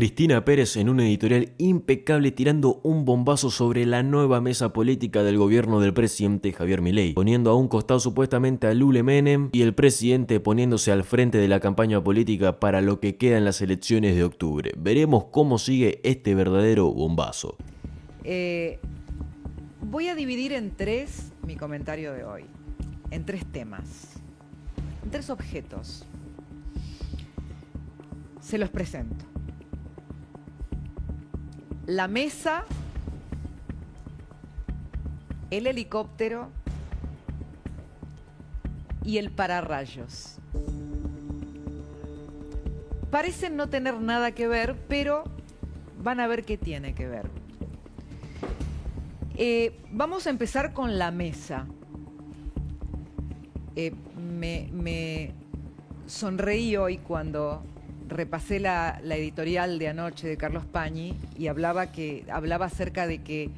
Cristina Pérez en un editorial impecable tirando un bombazo sobre la nueva mesa política del gobierno del presidente Javier Milei, poniendo a un costado supuestamente a Lule Menem y el presidente poniéndose al frente de la campaña política para lo que queda en las elecciones de octubre. Veremos cómo sigue este verdadero bombazo. Voy a dividir en tres mi comentario de hoy, en tres temas, en tres objetos. Se los presento. La mesa, el helicóptero y el pararrayos. Parecen no tener nada que ver, pero van a ver qué tiene que ver. Vamos a empezar con la mesa. Me sonreí hoy cuando repasé la editorial de anoche de Carlos Pañi y hablaba acerca de que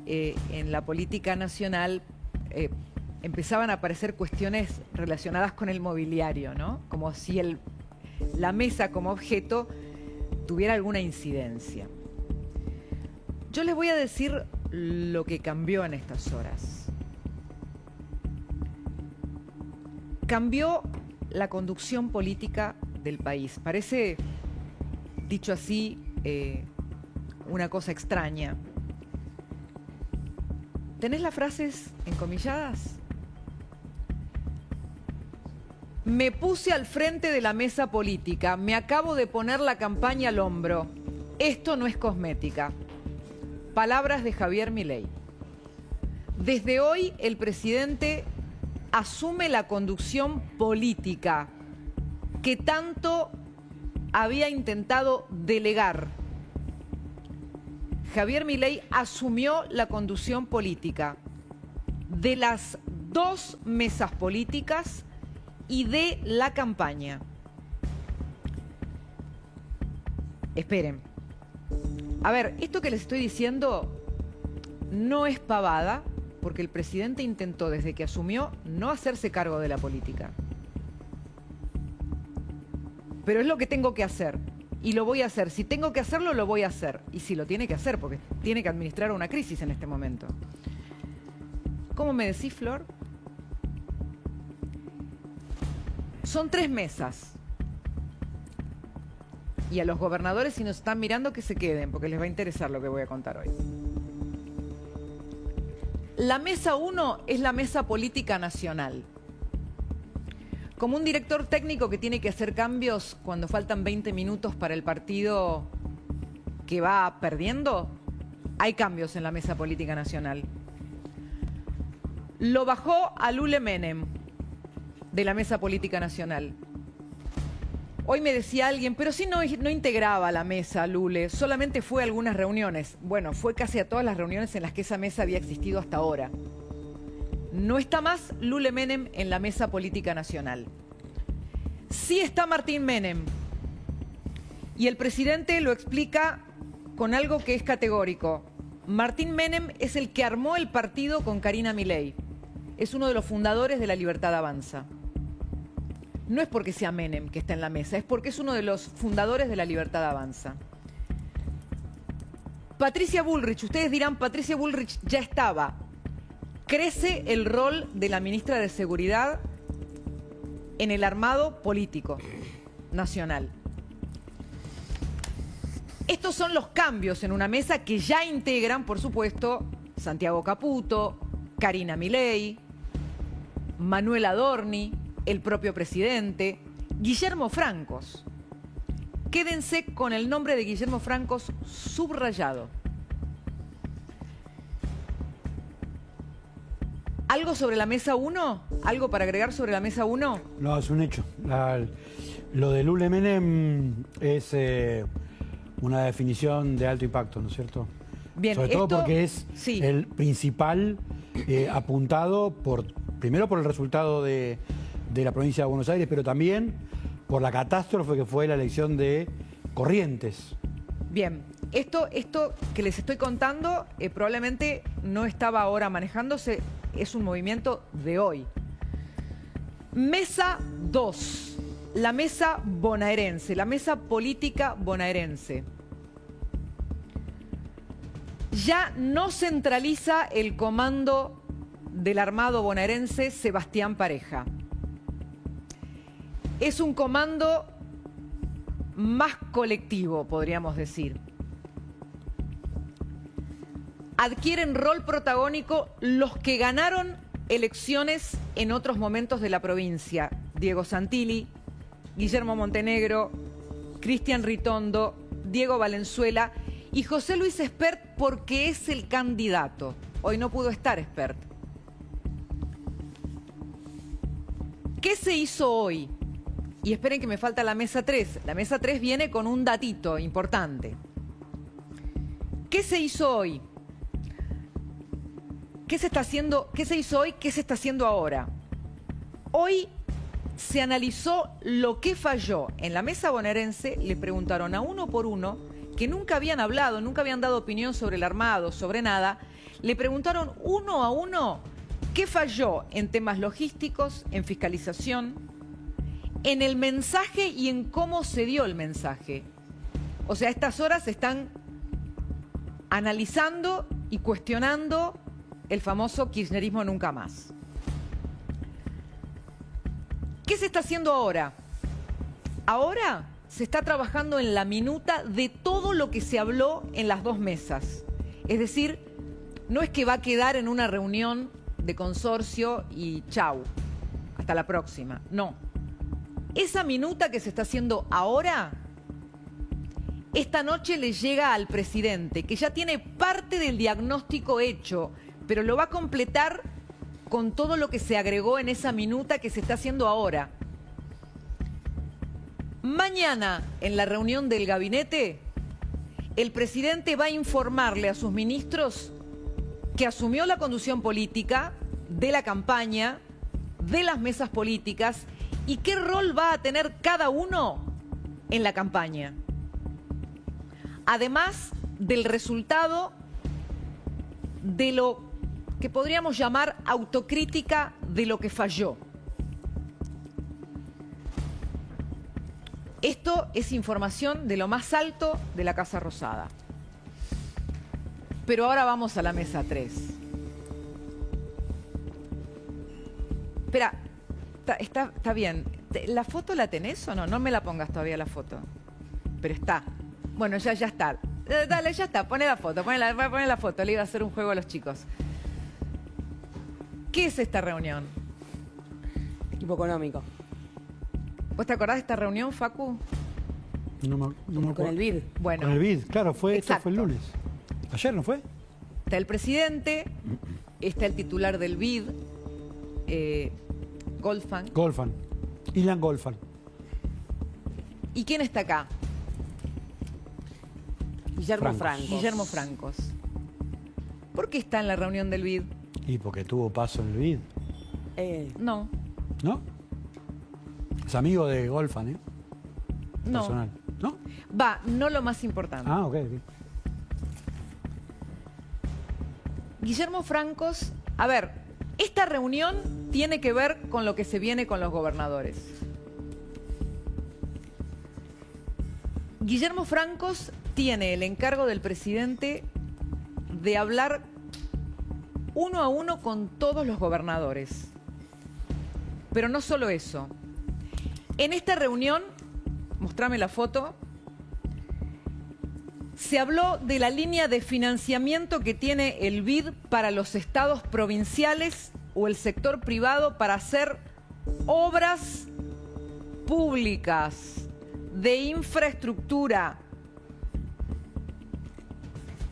en la política nacional empezaban a aparecer cuestiones relacionadas con el mobiliario, ¿no? Como si la mesa como objeto tuviera alguna incidencia. Yo les voy a decir lo que cambió en estas horas. Cambió la conducción política del país. Parece, dicho así, una cosa extraña. ¿Tenés las frases encomilladas? Me puse al frente de la mesa política. Me acabo de poner la campaña al hombro. Esto no es cosmética. Palabras de Javier Milei. Desde hoy el presidente asume la conducción política que tanto había intentado delegar. Javier Milei asumió la conducción política de las dos mesas políticas y de la campaña. Esperen. A ver, esto que les estoy diciendo no es pavada, porque el presidente intentó desde que asumió no hacerse cargo de la política. Pero es lo que tengo que hacer y lo voy a hacer. Si tengo que hacerlo, lo voy a hacer. Y si lo tiene que hacer, porque tiene que administrar una crisis en este momento. ¿Cómo me decís, Flor? Son tres mesas. Y a los gobernadores, si nos están mirando, que se queden, porque les va a interesar lo que voy a contar hoy. La mesa 1 es la mesa política nacional. Como un director técnico que tiene que hacer cambios cuando faltan 20 minutos para el partido que va perdiendo, hay cambios en la mesa política nacional. Lo bajó a Lule Menem de la mesa política nacional. Hoy me decía alguien, pero si no integraba la mesa, Lule, solamente fue a algunas reuniones. Bueno, fue casi a todas las reuniones en las que esa mesa había existido hasta ahora. No está más Lule Menem en la mesa política nacional. Sí está Martín Menem. Y el presidente lo explica con algo que es categórico. Martín Menem es el que armó el partido con Karina Milei. Es uno de los fundadores de La Libertad Avanza. No es porque sea Menem que está en la mesa, es porque es uno de los fundadores de La Libertad Avanza. Patricia Bullrich, ustedes dirán, Patricia Bullrich ya estaba. Crece el rol de la ministra de Seguridad en el armado político nacional. Estos son los cambios en una mesa que ya integran, por supuesto, Santiago Caputo, Karina Milei, Manuel Adorni, el propio presidente, Guillermo Francos. Quédense con el nombre de Guillermo Francos subrayado. ¿Algo sobre la mesa 1? ¿Algo para agregar sobre la mesa 1? No, es un hecho. Lo de Lule Menem es una definición de alto impacto, ¿no es cierto? Bien, sobre todo porque es sí, el principal apuntado primero por el resultado de la provincia de Buenos Aires, pero también por la catástrofe que fue la elección de Corrientes. Bien, esto que les estoy contando probablemente no estaba ahora manejándose, es un movimiento de hoy. Mesa 2, la mesa bonaerense, la mesa política bonaerense. ya no centraliza el comando del armado bonaerense Sebastián Pareja. Es un comando más colectivo, podríamos decir. Adquieren rol protagónico los que ganaron elecciones en otros momentos de la provincia. Diego Santilli, Guillermo Montenegro, Cristian Ritondo, Diego Valenzuela y José Luis Espert, porque es el candidato. Hoy no pudo estar Espert. ¿Qué se hizo hoy? Y esperen que me falta la mesa 3. La mesa 3 viene con un datito importante. ¿Qué se hizo hoy? ¿Qué se está haciendo? ¿Qué se hizo hoy? ¿Qué se está haciendo ahora? Hoy se analizó lo que falló. En la mesa bonaerense le preguntaron a uno por uno, que nunca habían hablado, nunca habían dado opinión sobre el armado, sobre nada. Le preguntaron uno a uno qué falló en temas logísticos, en fiscalización, en el mensaje y en cómo se dio el mensaje. O sea, a estas horas se están analizando y cuestionando el famoso kirchnerismo nunca más. ¿Qué se está haciendo ahora? Ahora se está trabajando en la minuta de todo lo que se habló en las dos mesas. Es decir, no es que va a quedar en una reunión de consorcio y chau, hasta la próxima. No. Esa minuta que se está haciendo ahora, esta noche le llega al presidente, que ya tiene parte del diagnóstico hecho, pero lo va a completar con todo lo que se agregó en esa minuta que se está haciendo ahora. Mañana, en la reunión del gabinete, el presidente va a informarle a sus ministros que asumió la conducción política de la campaña, de las mesas políticas y qué rol va a tener cada uno en la campaña. Además del resultado de lo que podríamos llamar autocrítica de lo que falló. Esto es información de lo más alto de la Casa Rosada. Pero ahora vamos a la mesa 3. Espera, está bien. ¿La foto la tenés o no? No me la pongas todavía la foto. Pero está. Bueno, ya está. Dale, ya está. Poné la foto, poné la foto. Le iba a hacer un juego a los chicos. ¿Qué es esta reunión? Equipo económico. ¿Vos te acordás de esta reunión, Facu? No me Con acuerdo. el BID. Bueno, Con el BID, claro, esto Exacto. fue el lunes. ¿Ayer no fue? está el presidente, está el titular del BID, Goldfan. Golfan. Ilan Golfan. ¿Y quién está acá? Guillermo Francos. Franco. Guillermo Francos. ¿Por qué está en la reunión del BID? Y porque tuvo paso en el BID, No, ¿no? Es amigo de Golfan, ¿eh? no. Personal. ¿No? Va, no lo más importante. Ah, ok. Guillermo Francos, a ver, esta reunión tiene que ver con lo que se viene con los gobernadores. Guillermo Francos tiene el encargo del presidente de hablar uno a uno con todos los gobernadores. Pero no solo eso. En esta reunión, mostrame la foto, se habló de la línea de financiamiento que tiene el BID para los estados provinciales o el sector privado para hacer obras públicas de infraestructura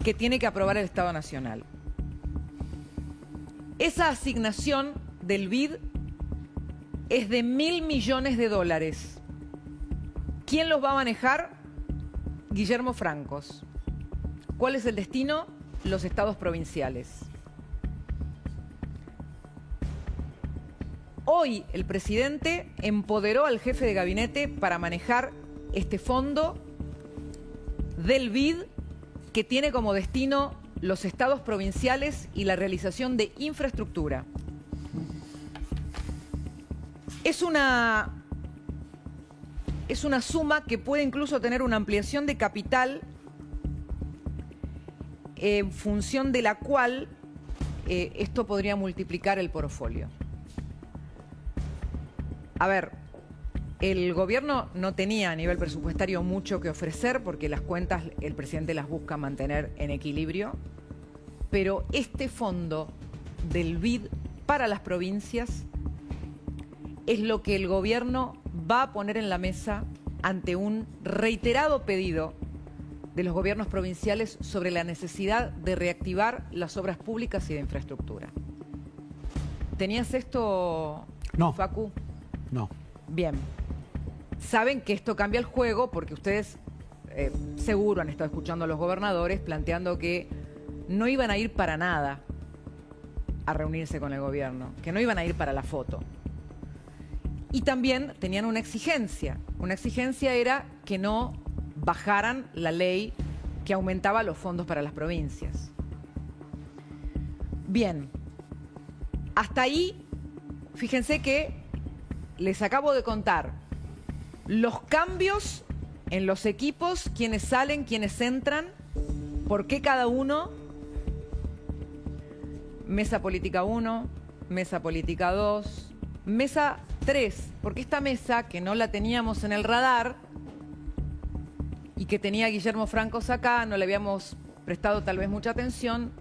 que tiene que aprobar el Estado Nacional. Esa asignación del BID es de $1.000 millones. ¿Quién los va a manejar? Guillermo Francos. ¿Cuál es el destino? Los estados provinciales. Hoy el presidente empoderó al jefe de gabinete para manejar este fondo del BID que tiene como destino los estados provinciales y la realización de infraestructura. Es una suma que puede incluso tener una ampliación de capital en función de la cual esto podría multiplicar el portfolio. A ver, el gobierno no tenía a nivel presupuestario mucho que ofrecer porque las cuentas el presidente las busca mantener en equilibrio, pero este fondo del BID para las provincias es lo que el gobierno va a poner en la mesa ante un reiterado pedido de los gobiernos provinciales sobre la necesidad de reactivar las obras públicas y de infraestructura. ¿Tenías esto, No. Facu? No. Bien. Saben que esto cambia el juego porque ustedes seguro han estado escuchando a los gobernadores planteando que no iban a ir para nada a reunirse con el gobierno, que no iban a ir para la foto. Y también tenían una exigencia. Una exigencia era que no bajaran la ley que aumentaba los fondos para las provincias. Bien, hasta ahí, fíjense que les acabo de contar los cambios en los equipos, quiénes salen, quiénes entran, por qué cada uno. Mesa política 1, mesa política 2, mesa 3, porque esta mesa que no la teníamos en el radar y que tenía a Guillermo Francos acá, no le habíamos prestado tal vez mucha atención,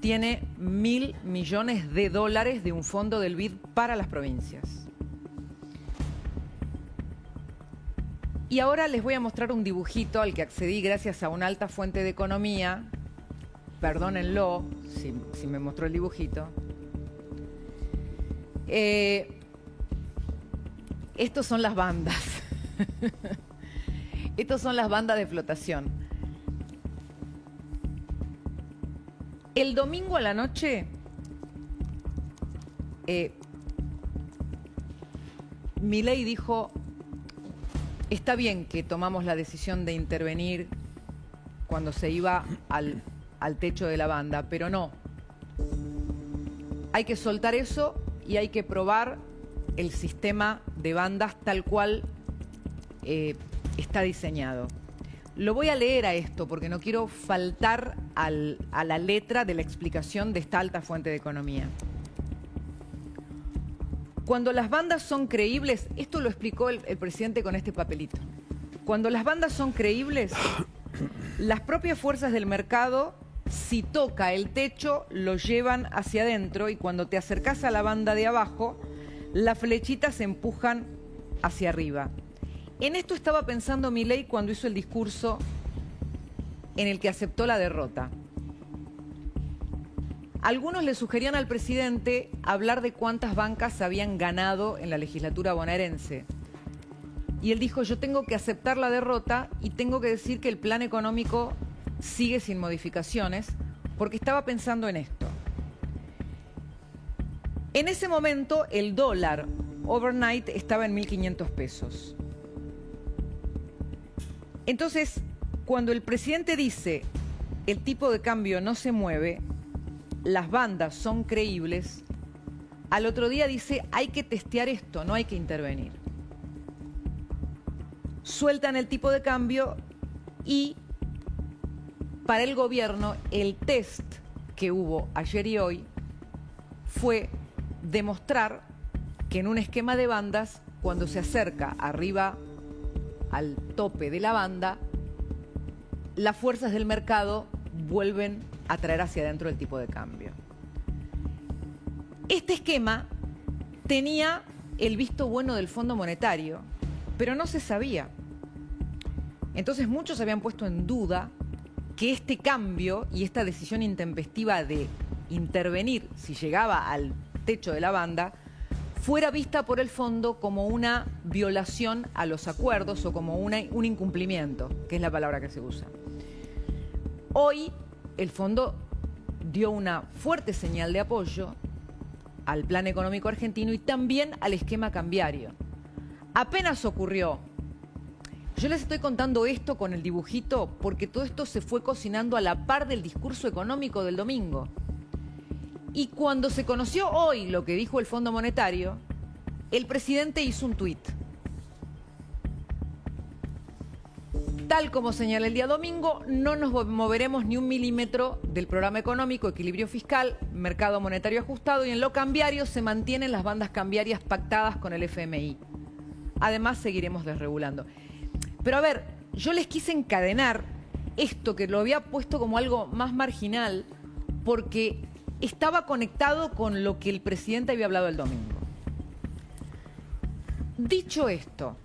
tiene $1.000 millones de un fondo del BID para las provincias. Y ahora les voy a mostrar un dibujito al que accedí gracias a una alta fuente de economía. Perdónenlo si me mostró el dibujito. Estos son las bandas. Estos son las bandas de flotación. El domingo a la noche, Milei dijo, está bien que tomamos la decisión de intervenir cuando se iba al techo de la banda, pero no. Hay que soltar eso y hay que probar el sistema de bandas tal cual está diseñado. Lo voy a leer a esto porque no quiero faltar a la letra de la explicación de esta alta fuente de economía. Cuando las bandas son creíbles, esto lo explicó el presidente con este papelito. Cuando las bandas son creíbles, las propias fuerzas del mercado, si toca el techo, lo llevan hacia adentro y cuando te acercás a la banda de abajo, las flechitas se empujan hacia arriba. En esto estaba pensando Milei cuando hizo el discurso en el que aceptó la derrota. Algunos le sugerían al presidente hablar de cuántas bancas habían ganado en la legislatura bonaerense. Y él dijo, yo tengo que aceptar la derrota y tengo que decir que el plan económico sigue sin modificaciones, porque estaba pensando en esto. En ese momento el dólar overnight estaba en 1.500 pesos. Entonces, cuando el presidente dice el tipo de cambio no se mueve, las bandas son creíbles, al otro día dice hay que testear esto, no hay que intervenir. Sueltan el tipo de cambio y para el gobierno el test que hubo ayer y hoy fue demostrar que en un esquema de bandas, cuando se acerca arriba al tope de la banda, las fuerzas del mercado vuelven a traer hacia adentro el tipo de cambio. Este esquema tenía el visto bueno del Fondo Monetario, pero no se sabía. Entonces muchos habían puesto en duda que este cambio y esta decisión intempestiva de intervenir si llegaba al techo de la banda fuera vista por el fondo como una violación a los acuerdos o como un incumplimiento, que es la palabra que se usa. Hoy el fondo dio una fuerte señal de apoyo al plan económico argentino y también al esquema cambiario. Apenas ocurrió. Yo les estoy contando esto con el dibujito porque todo esto se fue cocinando a la par del discurso económico del domingo. Y cuando se conoció hoy lo que dijo el Fondo Monetario, el presidente hizo un tuit. Tal como señala el día domingo, no nos moveremos ni un milímetro del programa económico, equilibrio fiscal, mercado monetario ajustado, y en lo cambiario se mantienen las bandas cambiarias pactadas con el FMI. Además, seguiremos desregulando. Pero a ver, yo les quise encadenar esto, que lo había puesto como algo más marginal, porque estaba conectado con lo que el presidente había hablado el domingo. Dicho esto,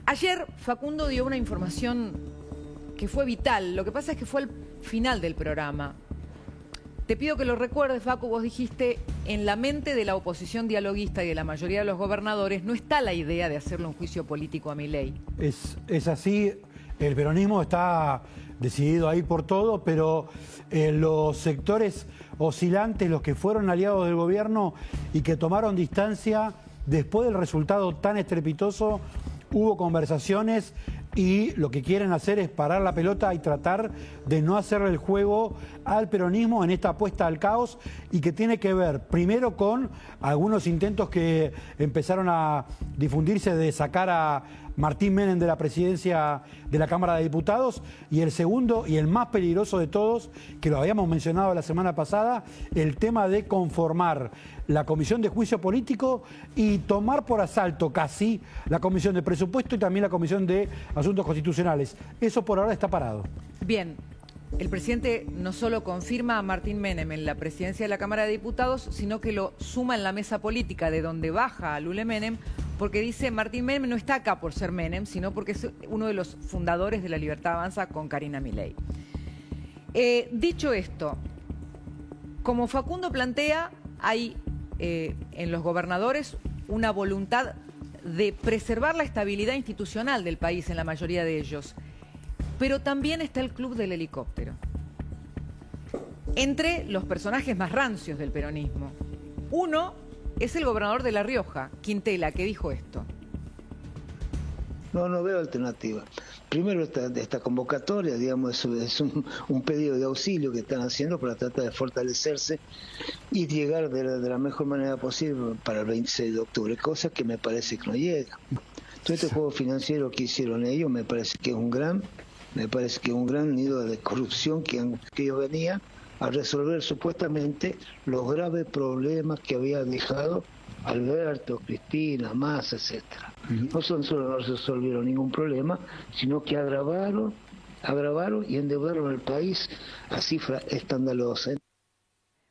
ayer Facundo dio una información que fue vital. Lo que pasa es que fue al final del programa. Te pido que lo recuerdes, Facu. Vos dijiste, en la mente de la oposición dialoguista y de la mayoría de los gobernadores no está la idea de hacerle un juicio político a Milei. Es así, el peronismo está decidido a ir por todo, pero los sectores oscilantes, los que fueron aliados del gobierno y que tomaron distancia después del resultado tan estrepitoso, hubo conversaciones y lo que quieren hacer es parar la pelota y tratar de no hacerle el juego al peronismo en esta apuesta al caos, y que tiene que ver primero con algunos intentos que empezaron a difundirse de sacar a Martín Menem de la presidencia de la Cámara de Diputados, y el segundo y el más peligroso de todos, que lo habíamos mencionado la semana pasada, el tema de conformar la Comisión de Juicio Político y tomar por asalto casi la Comisión de Presupuesto y también la Comisión de Asuntos Constitucionales. Eso por ahora está parado. Bien, el presidente no solo confirma a Martín Menem en la presidencia de la Cámara de Diputados, sino que lo suma en la mesa política, de donde baja a Lule Menem, porque dice Martín Menem no está acá por ser Menem, sino porque es uno de los fundadores de La Libertad Avanza con Karina Milei. Dicho esto, como Facundo plantea, hay en los gobernadores una voluntad de preservar la estabilidad institucional del país en la mayoría de ellos. Pero también está el club del helicóptero. Entre los personajes más rancios del peronismo. Uno es el gobernador de La Rioja, Quintela, que dijo esto. No veo alternativa. Primero, esta convocatoria, digamos, es un pedido de auxilio que están haciendo para tratar de fortalecerse y llegar de la mejor manera posible para el 26 de octubre, cosa que me parece que no llega. Todo este juego financiero que hicieron ellos me parece que es un gran nido de corrupción que ellos venían a resolver supuestamente los graves problemas que había dejado Alberto, Cristina, Massa, etcétera. No solo no resolvieron ningún problema, sino que agravaron y endeudaron al país a cifras escandalosas.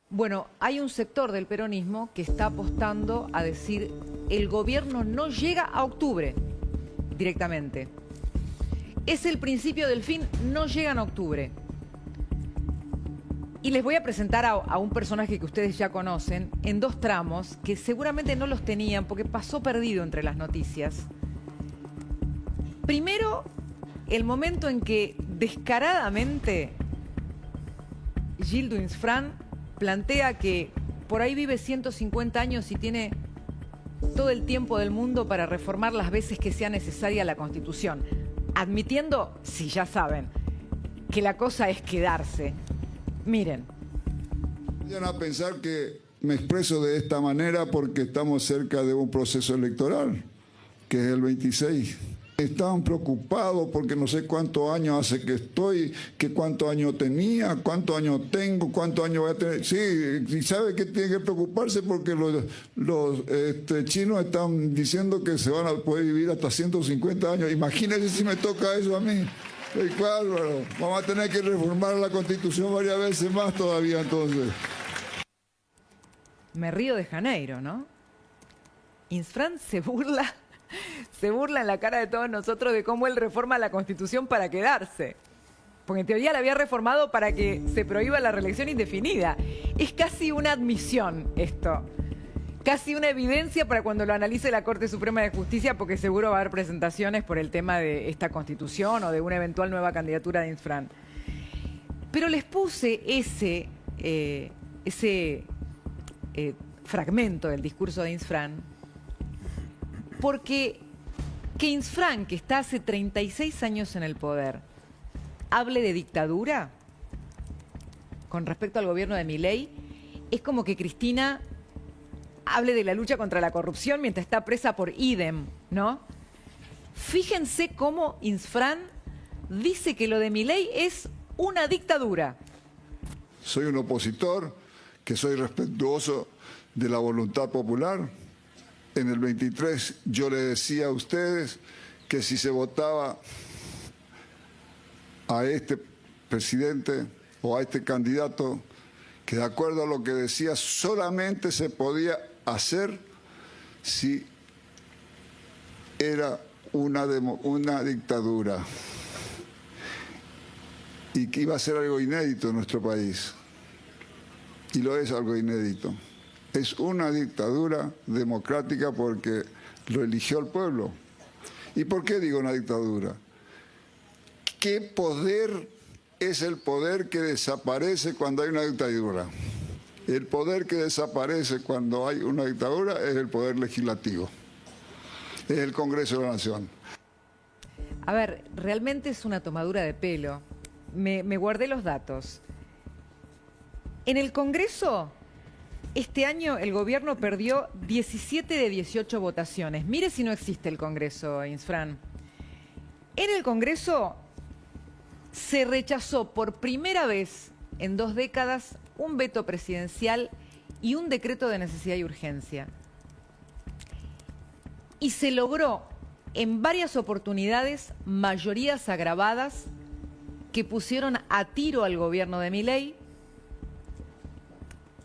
Bueno, hay un sector del peronismo que está apostando a decir el gobierno no llega a octubre directamente. Es el principio del fin, no llegan a octubre. Y les voy a presentar a un personaje que ustedes ya conocen en dos tramos, que seguramente no los tenían porque pasó perdido entre las noticias. Primero, el momento en que descaradamente Gildo Insfrán plantea que por ahí vive 150 años y tiene todo el tiempo del mundo para reformar las veces que sea necesaria la Constitución, admitiendo, si ya saben, que la cosa es quedarse. Miren. Vayan a pensar que me expreso de esta manera porque estamos cerca de un proceso electoral, que es el 26. Estaban preocupados porque no sé cuántos años hace que estoy, que cuántos años tenía, cuántos años tengo, cuántos años voy a tener. Sí, y sabe que tiene que preocuparse porque los chinos están diciendo que se van a poder vivir hasta 150 años. Imagínense si me toca eso a mí. Claro, vamos a tener que reformar la Constitución varias veces más todavía entonces. Me río de Janeiro, ¿no? Insfrán se burla en la cara de todos nosotros de cómo él reforma la Constitución para quedarse. Porque en teoría la había reformado para que se prohíba la reelección indefinida. Es casi una admisión esto. Casi una evidencia para cuando lo analice la Corte Suprema de Justicia, porque seguro va a haber presentaciones por el tema de esta Constitución o de una eventual nueva candidatura de Insfrán. Pero les puse ese fragmento del discurso de Insfrán porque que Insfrán, que está hace 36 años en el poder, hable de dictadura con respecto al gobierno de Milei, es como que Cristina hable de la lucha contra la corrupción mientras está presa por idem, ¿no? Fíjense cómo Insfrán dice que lo de Milei es una dictadura. Soy un opositor, que soy respetuoso de la voluntad popular. En el 23 yo le decía a ustedes que si se votaba a este presidente o a este candidato, que de acuerdo a lo que decía solamente se podía hacer si era una dictadura y que iba a ser algo inédito en nuestro país. Y lo es algo inédito. Es una dictadura democrática porque lo eligió el pueblo. ¿Y por qué digo una dictadura? ¿Qué poder es el poder que desaparece cuando hay una dictadura? El poder que desaparece cuando hay una dictadura es el poder legislativo, es el Congreso de la Nación. A ver, realmente es una tomadura de pelo. Me guardé los datos. En el Congreso, este año el gobierno perdió 17 de 18 votaciones. Mire si no existe el Congreso, Insfrán. En el Congreso se rechazó por primera vez en 2 décadas un veto presidencial y un decreto de necesidad y urgencia. Y se logró en varias oportunidades mayorías agravadas que pusieron a tiro al gobierno de Milei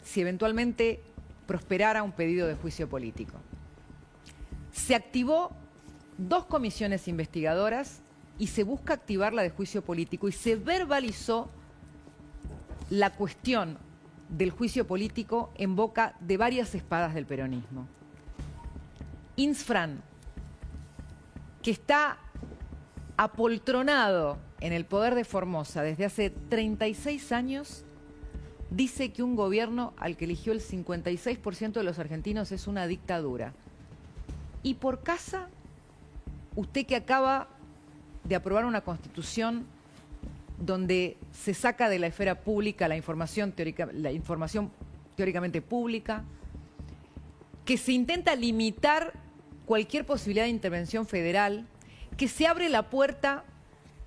si eventualmente prosperara un pedido de juicio político. Se activó 2 comisiones investigadoras y se busca activar la de juicio político y se verbalizó la cuestión del juicio político en boca de varias espadas del peronismo. Insfrán, que está apoltronado en el poder de Formosa desde hace 36 años, dice que un gobierno al que eligió el 56% de los argentinos es una dictadura. Y por casa, usted que acaba de aprobar una constitución donde se saca de la esfera pública la información teóricamente pública, que se intenta limitar cualquier posibilidad de intervención federal, que se abre la puerta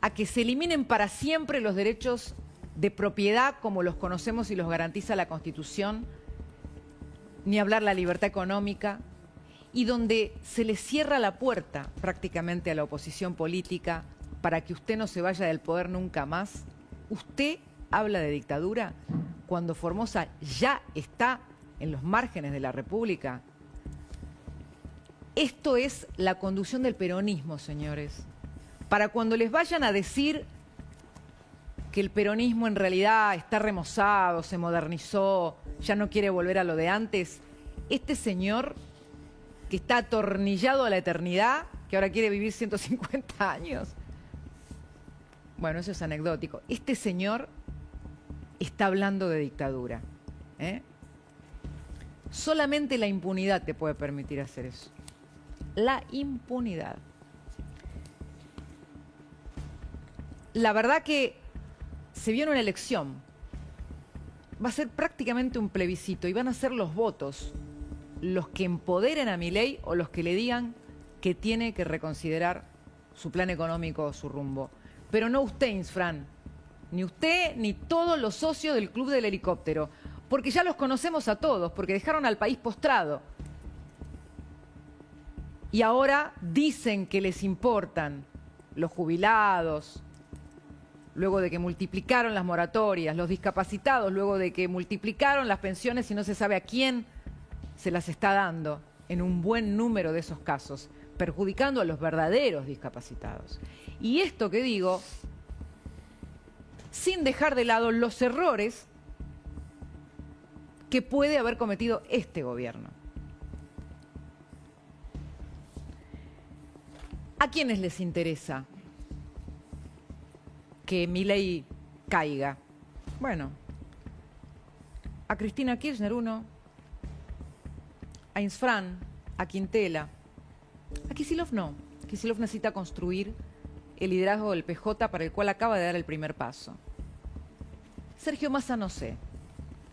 a que se eliminen para siempre los derechos de propiedad como los conocemos y los garantiza la Constitución, ni hablar la libertad económica, y donde se le cierra la puerta prácticamente a la oposición política para que usted no se vaya del poder nunca más. Usted habla de dictadura cuando Formosa ya está en los márgenes de la República. Esto es la conducción del peronismo, señores. Para cuando les vayan a decir que el peronismo en realidad está remozado, se modernizó, ya no quiere volver a lo de antes, este señor que está atornillado a la eternidad, que ahora quiere vivir 150 años. Bueno, eso es anecdótico. Este señor está hablando de dictadura. Solamente la impunidad te puede permitir hacer eso. La impunidad. La verdad que se viene una elección. Va a ser prácticamente un plebiscito y van a ser los votos los que empoderen a Milei o los que le digan que tiene que reconsiderar su plan económico o su rumbo. Pero no usted, Insfrán, ni usted ni todos los socios del Club del Helicóptero, porque ya los conocemos a todos, porque dejaron al país postrado. Y ahora dicen que les importan los jubilados, luego de que multiplicaron las moratorias, los discapacitados, luego de que multiplicaron las pensiones y no se sabe a quién se las está dando en un buen número de esos casos, perjudicando a los verdaderos discapacitados. Y esto que digo, sin dejar de lado los errores que puede haber cometido este gobierno. ¿A quiénes les interesa que Milei caiga? Bueno, a Cristina Kirchner uno, a Insfrán, a Quintela, a Kicillof no. Kicillof necesita construir el liderazgo del PJ para el cual acaba de dar el primer paso. Sergio Massa no sé,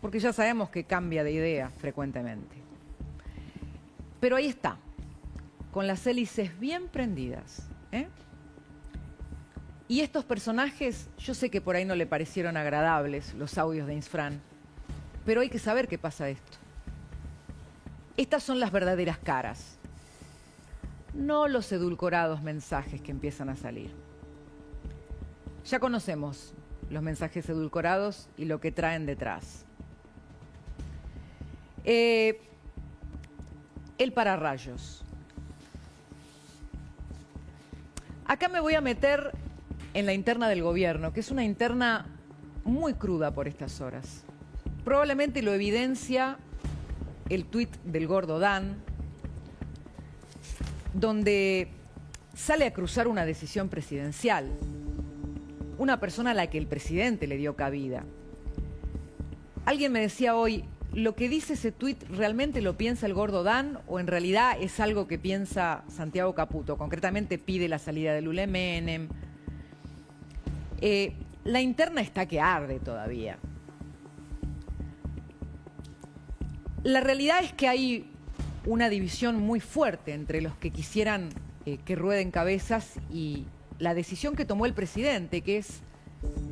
porque ya sabemos que cambia de idea frecuentemente. Pero ahí está, con las hélices bien prendidas, Y estos personajes, yo sé que por ahí no le parecieron agradables los audios de Insfrán, pero hay que saber qué pasa esto. Estas son las verdaderas caras, no los edulcorados mensajes que empiezan a salir. Ya conocemos los mensajes edulcorados y lo que traen detrás. El pararrayos. Acá me voy a meter en la interna del gobierno, que es una interna muy cruda por estas horas. Probablemente lo evidencia el tuit del Gordo Dan, donde sale a cruzar una decisión presidencial, una persona a la que el presidente le dio cabida. Alguien me decía hoy, ¿lo que dice ese tuit realmente lo piensa el Gordo Dan o en realidad es algo que piensa Santiago Caputo? Concretamente pide la salida de Lule Menem. La interna está que arde todavía. La realidad es que hay una división muy fuerte entre los que quisieran que rueden cabezas y la decisión que tomó el presidente, que es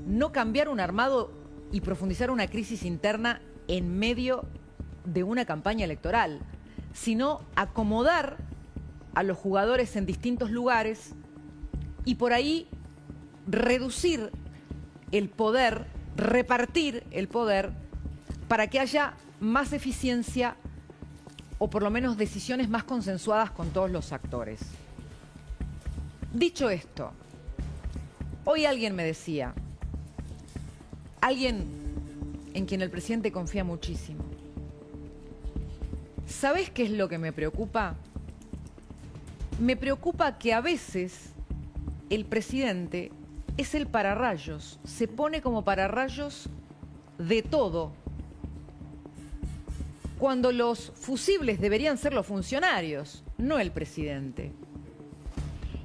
no cambiar un armado y profundizar una crisis interna en medio de una campaña electoral, sino acomodar a los jugadores en distintos lugares y por ahí reducir el poder, repartir el poder para que haya más eficiencia o por lo menos decisiones más consensuadas con todos los actores. Dicho esto, hoy alguien me decía, alguien en quien el presidente confía muchísimo, ¿sabés qué es lo que me preocupa? Me preocupa que a veces el presidente es el pararrayos, se pone como pararrayos de todo, cuando los fusibles deberían ser los funcionarios, no el presidente.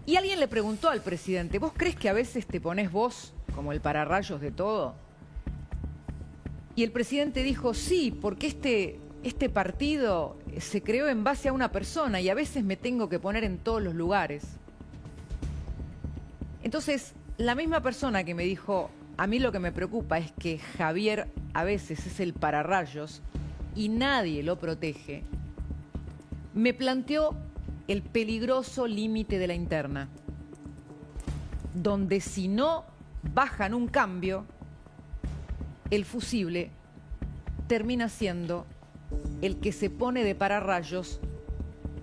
Y alguien le preguntó al presidente, ¿vos crees que a veces te ponés vos como el pararrayos de todo? Y el presidente dijo, sí, porque este partido se creó en base a una persona y a veces me tengo que poner en todos los lugares. Entonces, la misma persona que me dijo, a mí lo que me preocupa es que Javier a veces es el pararrayos y nadie lo protege, me planteó el peligroso límite de la interna, donde si no bajan un cambio, el fusible termina siendo el que se pone de pararrayos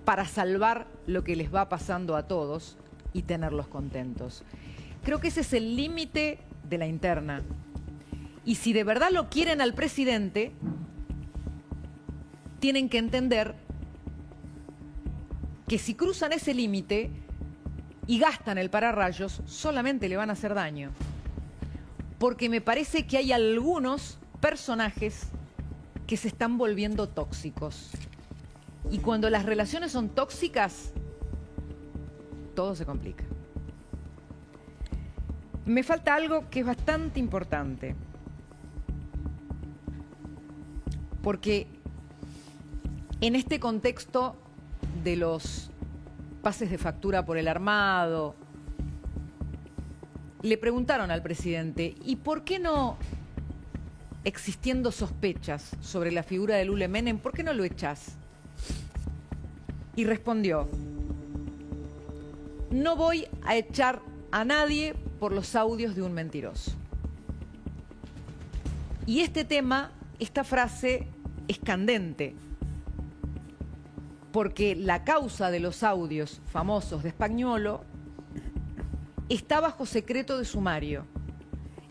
para salvar lo que les va pasando a todos y tenerlos contentos. Creo que ese es el límite de la interna. Y si de verdad lo quieren al presidente, tienen que entender que si cruzan ese límite y gastan el pararrayos, solamente le van a hacer daño. Porque me parece que hay algunos personajes que se están volviendo tóxicos. Y cuando las relaciones son tóxicas, todo se complica. Me falta algo que es bastante importante. Porque en este contexto de los pases de factura por el armado, le preguntaron al presidente, ¿y por qué no, existiendo sospechas sobre la figura de Lule Menem, por qué no lo echás? Y respondió, no voy a echar a nadie por los audios de un mentiroso. Y este tema, esta frase es candente, porque la causa de los audios famosos de Spagnuolo está bajo secreto de sumario.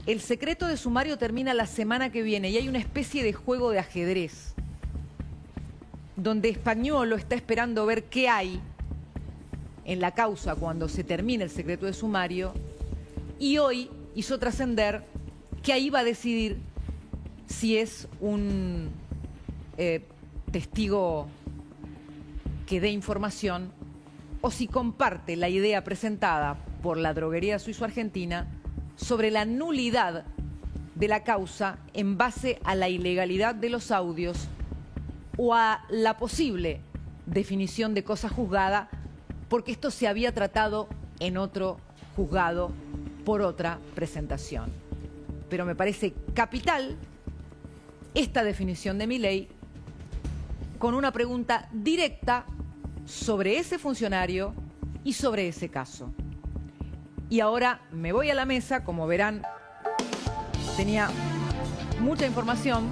El secreto de sumario termina la semana que viene y hay una especie de juego de ajedrez donde Spagnuolo está esperando ver qué hay en la causa cuando se termine el secreto de sumario y hoy hizo trascender que ahí va a decidir si es un testigo que dé información o si comparte la idea presentada por la droguería suizo-argentina sobre la nulidad de la causa en base a la ilegalidad de los audios o a la posible definición de cosa juzgada, porque esto se había tratado en otro juzgado por otra presentación. Pero me parece capital esta definición de Milei con una pregunta directa sobre ese funcionario y sobre ese caso. Y ahora me voy a la mesa, como verán, tenía mucha información.